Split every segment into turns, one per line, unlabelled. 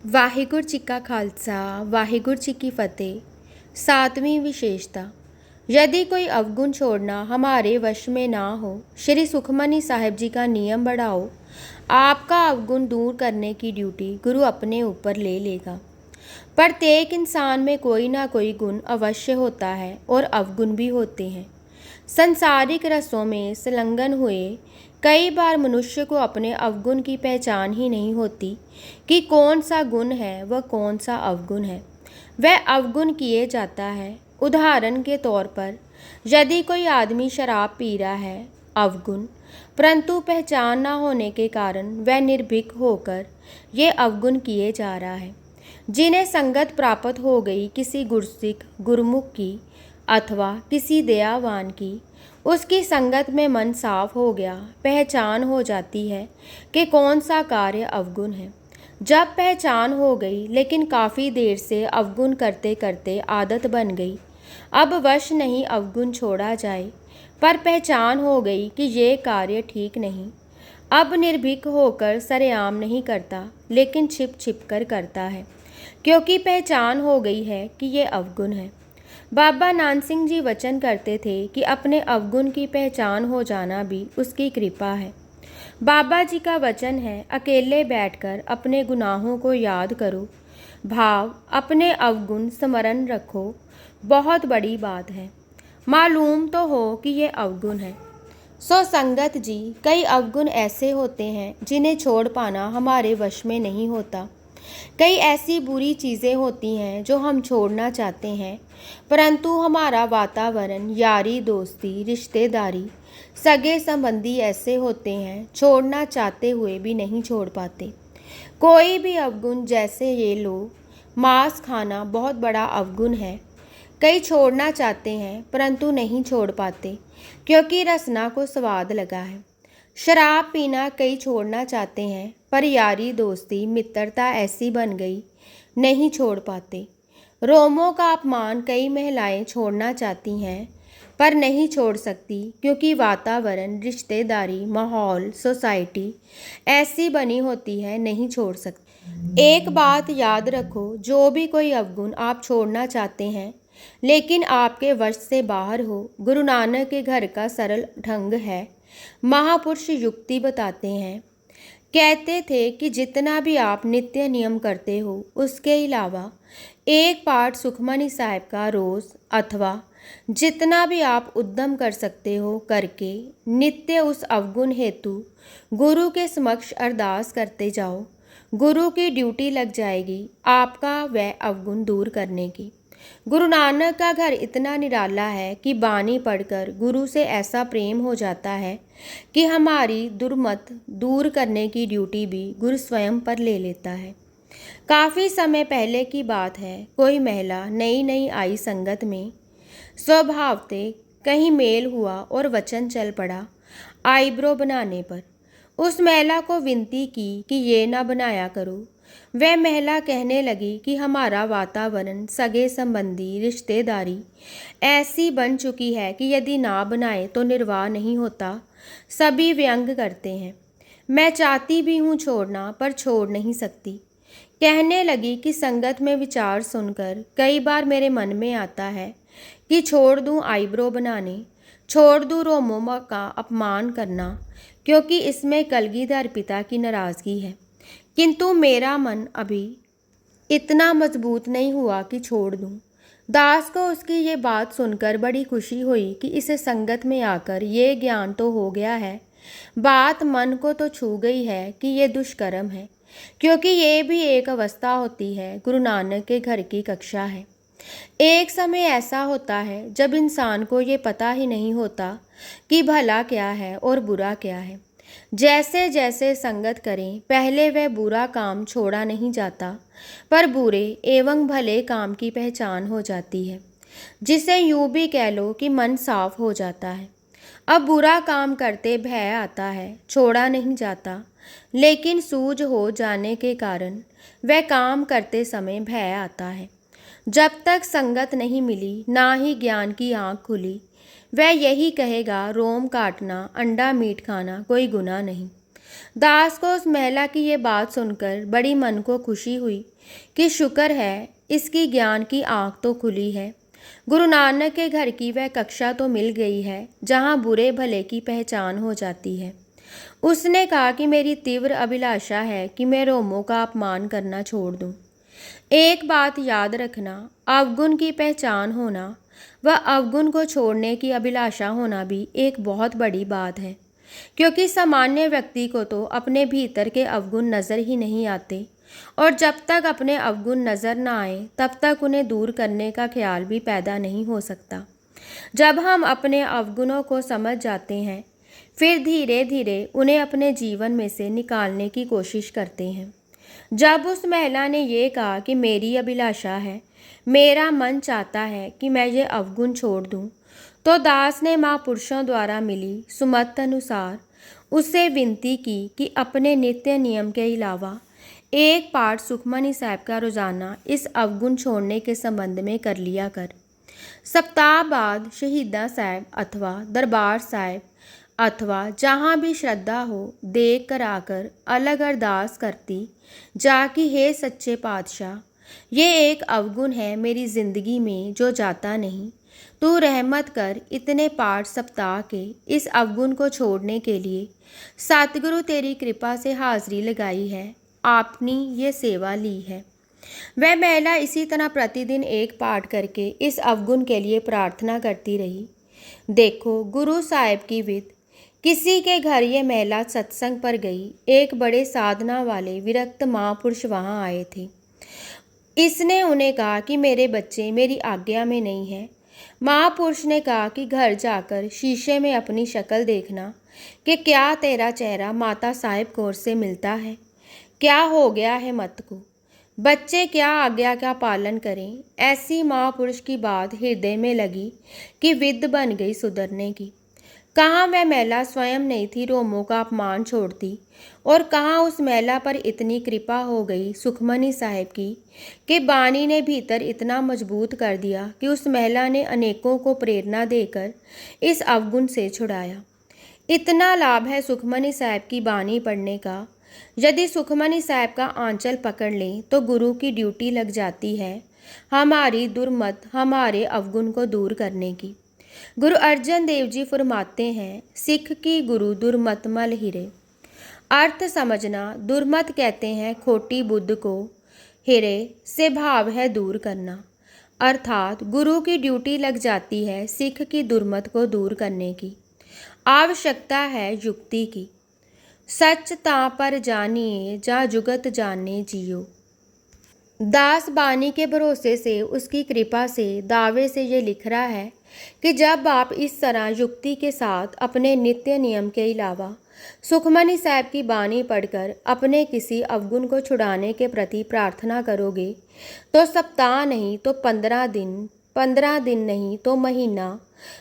ਵਾਹਿਗੁਰੂ ਜੀ ਕਾ ਖਾਲਸਾ वाहिगुरु जी की फतेह। सातवीं विशेषता, यदि कोई अवगुण छोड़ना हमारे वश में ना हो, श्री सुखमनी साहिब जी का नियम बढ़ाओ। आपका अवगुण दूर करने की ड्यूटी गुरु अपने ऊपर ले लेगा। प्रत्येक इंसान में कोई ना कोई गुण अवश्य होता है और अवगुण भी होते हैं। संसारिक रसों में संलग्न हुए कई बार मनुष्य को अपने अवगुण की पहचान ही नहीं होती कि कौन सा गुण है व कौन सा अवगुण है। वह अवगुण किए जाता है। उदाहरण के तौर पर, यदि कोई आदमी शराब पी रहा है, अवगुण, परंतु पहचान न होने के कारण वह निर्भीक होकर ये अवगुण किए जा रहा है। जिन्हें संगत प्राप्त हो गई किसी गुरसिक गुरमुख की अथवा किसी दयावान की, उसकी संगत में मन साफ हो गया, पहचान हो जाती है कि कौन सा कार्य अवगुण है। जब पहचान हो गई लेकिन काफ़ी देर से अवगुण करते करते आदत बन गई, अब वश नहीं अवगुण छोड़ा जाए, पर पहचान हो गई कि ये कार्य ठीक नहीं, अब निर्भीक होकर सरेआम नहीं करता लेकिन छिप छिप कर करता है, क्योंकि पहचान हो गई है कि ये अवगुण है। बाबा नानक सिंह जी वचन करते थे कि अपने अवगुण की पहचान हो जाना भी उसकी कृपा है। बाबा जी का वचन है, अकेले बैठकर अपने गुनाहों को याद करो, भाव अपने अवगुण स्मरण रखो, बहुत बड़ी बात है, मालूम तो हो कि ये अवगुण है। सो संगत जी, कई अवगुण ऐसे होते हैं जिन्हें छोड़ पाना हमारे वश में नहीं होता। कई ऐसी बुरी चीज़ें होती हैं जो हम छोड़ना चाहते हैं, परंतु हमारा वातावरण, यारी दोस्ती, रिश्तेदारी, सगे संबंधी ऐसे होते हैं छोड़ना चाहते हुए भी नहीं छोड़ पाते। कोई भी अवगुण, जैसे ये लो, मांस खाना बहुत बड़ा अवगुण है। कई छोड़ना चाहते हैं परंतु नहीं छोड़ पाते क्योंकि रसना को स्वाद लगा है। शराब पीना कई छोड़ना चाहते हैं, पर यारी दोस्ती मित्रता ऐसी बन गई, नहीं छोड़ पाते। रोमों का अपमान कई महिलाएं छोड़ना चाहती हैं पर नहीं छोड़ सकती क्योंकि वातावरण, रिश्तेदारी, माहौल, सोसाइटी ऐसी बनी होती है, नहीं छोड़ सकती। एक बात याद रखो, जो भी कोई अवगुण आप छोड़ना चाहते हैं लेकिन आपके वश से बाहर हो, गुरु नानक के घर का सरल ढंग है। महापुरुष युक्ति बताते हैं, कहते थे कि जितना भी आप नित्य नियम करते हो, उसके अलावा एक पाठ सुखमनी साहिब का रोज़ अथवा जितना भी आप उद्यम कर सकते हो करके नित्य उस अवगुण हेतु गुरु के समक्ष अरदास करते जाओ। गुरु की ड्यूटी लग जाएगी आपका वह अवगुण दूर करने की। गुरु नानक का घर इतना निराला है कि बानी पढ़कर गुरु से ऐसा प्रेम हो जाता है कि हमारी दुर्मत दूर करने की ड्यूटी भी गुरु स्वयं पर ले लेता है। काफ़ी समय पहले की बात है, कोई महिला नई नई आई संगत में, स्वभावते कहीं मेल हुआ और वचन चल पड़ा आईब्रो बनाने पर। उस महिला को विनती की कि ये ना बनाया करो। वह महिला कहने लगी कि हमारा वातावरण, सगे संबंधी, रिश्तेदारी ऐसी बन चुकी है कि यदि ना बनाए तो निर्वाह नहीं होता, सभी व्यंग करते हैं। मैं चाहती भी हूँ छोड़ना, पर छोड़ नहीं सकती। कहने लगी कि संगत में विचार सुनकर कई बार मेरे मन में आता है कि छोड़ दूँ आईब्रो बनाने, छोड़ दूँ रोमों का अपमान करना, क्योंकि इसमें कलगीधर पिता की नाराज़गी है, किंतु मेरा मन अभी इतना मजबूत नहीं हुआ कि छोड़ दूं। दास को उसकी ये बात सुनकर बड़ी खुशी हुई कि इसे संगत में आकर ये ज्ञान तो हो गया है, बात मन को तो छू गई है कि ये दुष्कर्म है, क्योंकि ये भी एक अवस्था होती है, गुरु नानक के घर की कक्षा है। एक समय ऐसा होता है जब इंसान को ये पता ही नहीं होता कि भला क्या है और बुरा क्या है। जैसे जैसे संगत करें, पहले वह बुरा काम छोड़ा नहीं जाता, पर बुरे एवं भले काम की पहचान हो जाती है, जिसे यूँ भी कह लो कि मन साफ हो जाता है। अब बुरा काम करते भय आता है, छोड़ा नहीं जाता, लेकिन सूझ हो जाने के कारण वह काम करते समय भय आता है। जब तक संगत नहीं मिली, ना ही ज्ञान की आँख खुली, वह यही कहेगा रोम काटना, अंडा मीट खाना कोई गुनाह नहीं। दास को उस महिला की ये बात सुनकर बड़ी मन को खुशी हुई कि शुक्र है इसकी ज्ञान की आँख तो खुली है। गुरु नानक के घर की वह कक्षा तो मिल गई है जहाँ बुरे भले की पहचान हो जाती है। उसने कहा कि मेरी तीव्र अभिलाषा है कि मैं रोमों का अपमान करना छोड़ दूं। एक बात याद रखना, अवगुण की पहचान होना व अवगुण को छोड़ने की अभिलाषा होना भी एक बहुत बड़ी बात है, क्योंकि सामान्य व्यक्ति को तो अपने भीतर के अवगुण नज़र ही नहीं आते और जब तक अपने अवगुण नज़र ना आए तब तक उन्हें दूर करने का ख्याल भी पैदा नहीं हो सकता। जब हम अपने अवगुणों को समझ जाते हैं फिर धीरे धीरे उन्हें अपने जीवन में से निकालने की कोशिश करते हैं। जब उस महिला ने ये कहा कि मेरी अभिलाषा है, मेरा मन चाहता है कि मैं ये अवगुण छोड़ दूं, तो दास ने महापुरुषों द्वारा मिली सुमत अनुसार उससे विनती की कि अपने नित्य नियम के अलावा एक पाठ सुखमनी साहब का रोज़ाना इस अवगुण छोड़ने के संबंध में कर लिया कर। सप्ताह बाद शहीदा साहब अथवा दरबार साहब अथवा जहाँ भी श्रद्धा हो देख कर आकर अलग अरदास करती जाकि हे सच्चे पातशाह, ये एक अवगुण है मेरी ज़िंदगी में जो जाता नहीं, तू रहमत कर इतने पाठ सप्ताह के इस अवगुण को छोड़ने के लिए सतगुरु तेरी कृपा से हाजिरी लगाई है, आपने ये सेवा ली है। वह महिला इसी तरह प्रतिदिन एक पाठ करके इस अवगुण के लिए प्रार्थना करती रही। देखो गुरु साहिब की विद किसी के घर ये महिला सत्संग पर गई। एक बड़े साधना वाले विरक्त महापुरुष वहाँ आए थे। इसने उन्हें कहा कि मेरे बच्चे मेरी आज्ञा में नहीं है। महापुरुष ने कहा कि घर जाकर शीशे में अपनी शक्ल देखना कि क्या तेरा चेहरा माता साहिब कौर से मिलता है, क्या हो गया है मत को, बच्चे क्या आज्ञा का पालन करें। ऐसी महापुरुष की बात हृदय में लगी कि विद बन गई सुधरने की। कहाँ वह महिला स्वयं नहीं थी रोमों का अपमान छोड़ती और कहाँ उस महिला पर इतनी कृपा हो गई सुखमनी साहिब की कि बानी ने भीतर इतना मजबूत कर दिया कि उस महिला ने अनेकों को प्रेरणा देकर इस अवगुण से छुड़ाया। इतना लाभ है सुखमनी साहिब की बानी पढ़ने का। यदि सुखमनी साहिब का आंचल पकड़ लें तो गुरु की ड्यूटी लग जाती है हमारी दुर्मत हमारे अवगुण को दूर करने की। गुरु अर्जन देव जी फरमाते हैं, सिख की गुरु दुर्मत मल हिरे। अर्थ समझना, दुर्मत कहते हैं खोटी बुद्ध को, हिरे से भाव है दूर करना, अर्थात गुरु की ड्यूटी लग जाती है सिख की दुर्मत को दूर करने की। आवश्यकता है युक्ति की। सच ता पर जानिए जा जुगत जाने जियो। दास बानी के भरोसे से उसकी कृपा से दावे से ये लिख रहा है कि जब आप इस तरह युक्ति के साथ अपने नित्य नियम के अलावा सुखमनी साहिब की बानी पढ़कर अपने किसी अवगुण को छुड़ाने के प्रति प्रार्थना करोगे तो सप्ताह नहीं तो 15 दिन, 15 दिन नहीं तो महीना,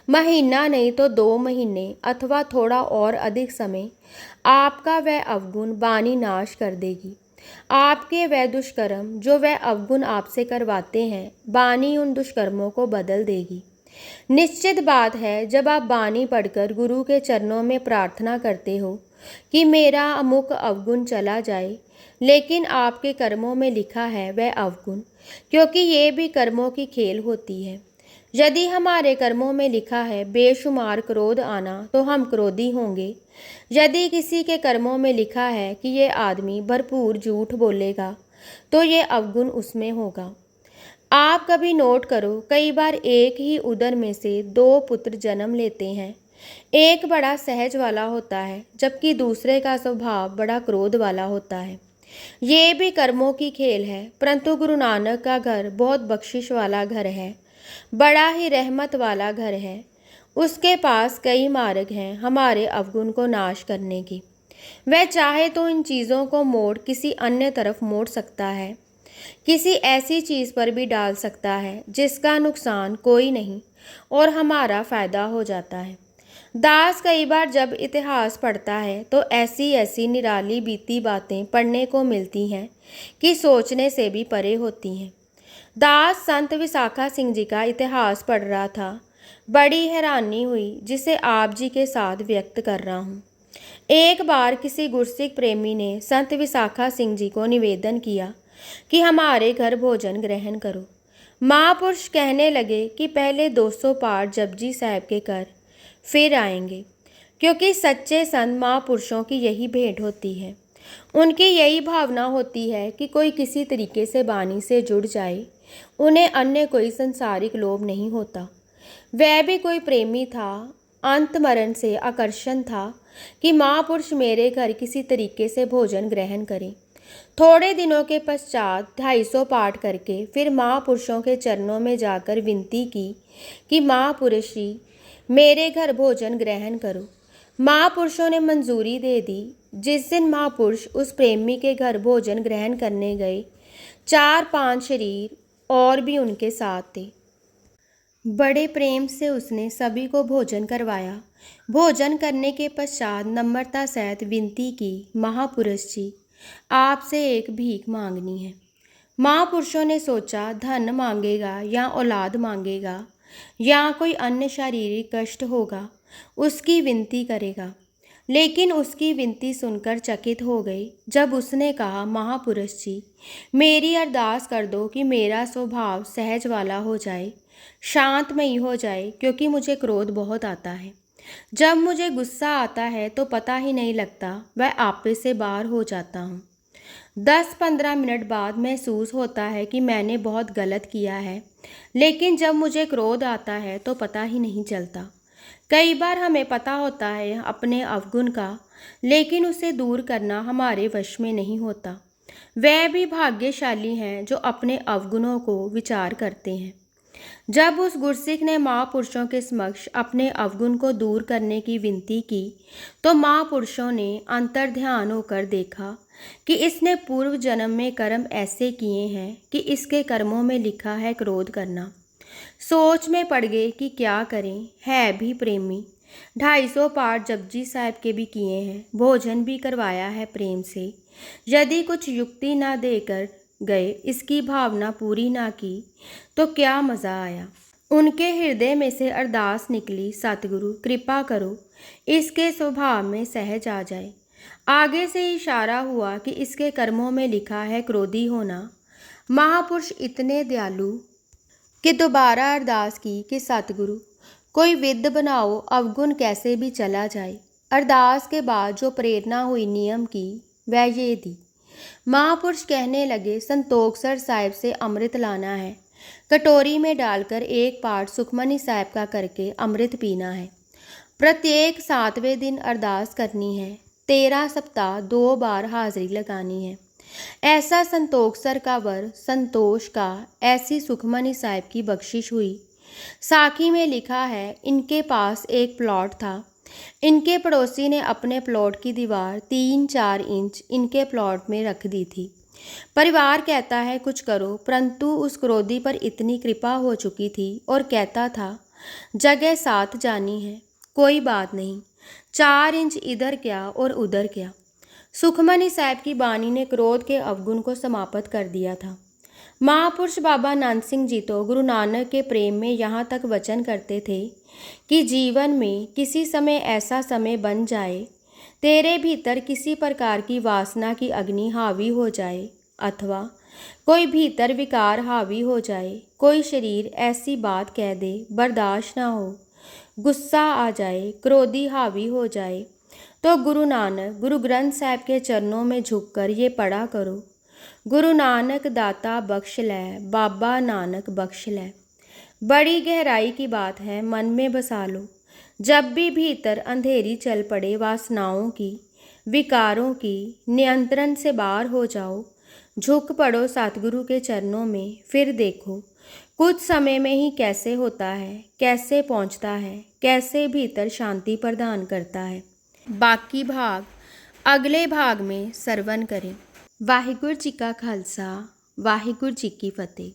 महीना नहीं तो 2 महीने अथवा थोड़ा और अधिक समय आपका वह अवगुण बानी नाश कर देगी। आपके वह दुष्कर्म जो वह अवगुण आपसे करवाते हैं बानी उन दुष्कर्मों को बदल देगी। निश्चित बात है जब आप बानी पढ़कर गुरु के चरणों में प्रार्थना करते हो कि मेरा अमुक अवगुण चला जाए, लेकिन आपके कर्मों में लिखा है वह अवगुण, क्योंकि ये भी कर्मों की खेल होती है। यदि हमारे कर्मों में लिखा है बेशुमार क्रोध आना तो हम क्रोधी होंगे। यदि किसी के कर्मों में लिखा है कि ये आदमी भरपूर झूठ बोलेगा तो ये अवगुण उसमें होगा। आप कभी नोट करो, कई बार एक ही उदर में से 2 पुत्र जन्म लेते हैं। एक बड़ा सहज वाला होता है जबकि दूसरे का स्वभाव बड़ा क्रोध वाला होता है। ये भी कर्मों की खेल है, परंतु गुरु नानक का घर बहुत बख्शिश वाला घर है, बड़ा ही रहमत वाला घर है। उसके पास कई मार्ग हैं हमारे अवगुण को नाश करने की। वह चाहे तो इन चीज़ों को मोड़ किसी अन्य तरफ मोड़ सकता है, किसी ऐसी चीज़ पर भी डाल सकता है जिसका नुकसान कोई नहीं और हमारा फ़ायदा हो जाता है। दास कई बार जब इतिहास पढ़ता है तो ऐसी ऐसी निराली बीती बातें पढ़ने को मिलती हैं कि सोचने से भी परे होती हैं। दास संत विसाखा सिंह जी का इतिहास पढ़ रहा था। बड़ी हैरानी हुई जिसे आप जी के साथ व्यक्त कर रहा हूँ। एक बार किसी गुरसिख प्रेमी ने संत विसाखा सिंह जी को निवेदन किया कि हमारे घर भोजन ग्रहण करो। महापुरुष कहने लगे कि पहले 200 पाठ जपजी साहब के कर फिर आएंगे, क्योंकि सच्चे संत महापुरुषों की यही भेंट होती है। उनकी यही भावना होती है कि कोई किसी तरीके से बानी से जुड़ जाए। उन्हें अन्य कोई संसारिक लोभ नहीं होता। वह भी कोई प्रेमी था। अंत मरण से आकर्षण था कि महापुरुष मेरे घर किसी तरीके से भोजन ग्रहण करें। थोड़े दिनों के पश्चात 250 पाठ करके फिर महापुरुषों के चरणों में जाकर विनती की कि महापुरुष जी मेरे घर भोजन ग्रहण करो। महापुरुषों ने मंजूरी दे दी। जिस दिन महापुरुष उस प्रेमी के घर भोजन ग्रहण करने गए, 4-5 शरीर और भी उनके साथ थे। बड़े प्रेम से उसने सभी को भोजन करवाया। भोजन करने के पश्चात नम्रता सहित विनती की, महापुरुष जी आपसे एक भीख मांगनी है। महापुरुषों ने सोचा धन मांगेगा या औलाद मांगेगा या कोई अन्य शारीरिक कष्ट होगा, उसकी विनती करेगा। लेकिन उसकी विनती सुनकर चकित हो गए जब उसने कहा, महापुरुष जी मेरी अरदास कर दो कि मेरा स्वभाव सहज वाला हो जाए, शांतमयी हो जाए, क्योंकि मुझे क्रोध बहुत आता है। जब मुझे गुस्सा आता है तो पता ही नहीं लगता, वह आपे से बाहर हो जाता हूँ। 10-15 मिनट बाद महसूस होता है कि मैंने बहुत गलत किया है, लेकिन जब मुझे क्रोध आता है तो पता ही नहीं चलता। कई बार हमें पता होता है अपने अवगुण का, लेकिन उसे दूर करना हमारे वश में नहीं होता। वह भी भाग्यशाली हैं जो अपने अवगुणों को विचार करते हैं। जब उस गुरसिख ने महापुरुषों के समक्ष अपने अवगुण को दूर करने की विनती की तो महापुरुषों ने अंतर ध्यान होकर देखा कि इसने पूर्व जन्म में कर्म ऐसे किए हैं कि इसके कर्मों में लिखा है क्रोध करना। सोच में पड़ गए कि क्या करें, है भी प्रेमी। 250 पाठ जपजी साहब के भी किए हैं, भोजन भी करवाया है प्रेम से। यदि कुछ युक्ति ना देकर गए, इसकी भावना पूरी ना की तो क्या मज़ा आया। उनके हृदय में से अरदास निकली, सतगुरु कृपा करो इसके स्वभाव में सहज आ जाए। आगे से इशारा हुआ कि इसके कर्मों में लिखा है क्रोधी होना। महापुरुष इतने दयालु कि दोबारा अरदास की कि सतगुरु कोई विद्य बनाओ, अवगुण कैसे भी चला जाए। अरदास के बाद जो प्रेरणा हुई नियम की वह ये दी। महापुरुष कहने लगे, संतोखसर साहिब से अमृत लाना है, कटोरी में डालकर एक पाठ सुखमनी साहिब का करके अमृत पीना है। प्रत्येक 7वें दिन अरदास करनी है। 13 सप्ताह 2 बार हाजिरी लगानी है। ऐसा संतोखसर का वर, संतोष का, ऐसी सुखमनी साहिब की बख्शिश हुई। साखी में लिखा है, इनके पास एक प्लॉट था। इनके पड़ोसी ने अपने प्लॉट की दीवार 3-4 इंच इनके प्लॉट में रख दी थी। परिवार कहता है कुछ करो, परंतु उस क्रोधी पर इतनी कृपा हो चुकी थी और कहता था जगह साथ जानी है, कोई बात नहीं, 4 इंच इधर क्या और उधर क्या। सुखमनी साहिब की बानी ने क्रोध के अवगुण को समाप्त कर दिया था। महापुरुष बाबा नानक सिंह जी तो गुरु नानक के प्रेम में यहाँ तक वचन करते थे कि जीवन में किसी समय ऐसा समय बन जाए तेरे भीतर किसी प्रकार की वासना की अग्नि हावी हो जाए, अथवा कोई भीतर विकार हावी हो जाए, कोई शरीर ऐसी बात कह दे बर्दाश्त ना हो, गुस्सा आ जाए, क्रोधी हावी हो जाए, तो गुरु नानक गुरु ग्रंथ साहिब के चरणों में झुककर ये पढ़ा करो, गुरु नानक दाता बख्श लै, बाबा नानक बख्श लै। बड़ी गहराई की बात है, मन में बसा लो। जब भी भीतर अंधेरी चल पड़े वासनाओं की, विकारों की, नियंत्रण से बाहर हो जाओ, झुक पड़ो सतगुरु के चरणों में, फिर देखो कुछ समय में ही कैसे होता है, कैसे पहुंचता है, कैसे भीतर शांति प्रदान करता है। बाकी भाग अगले भाग में सरवण करें। वाहिगुरु जी का खालसा, वाहिगुरु जी की फतेह।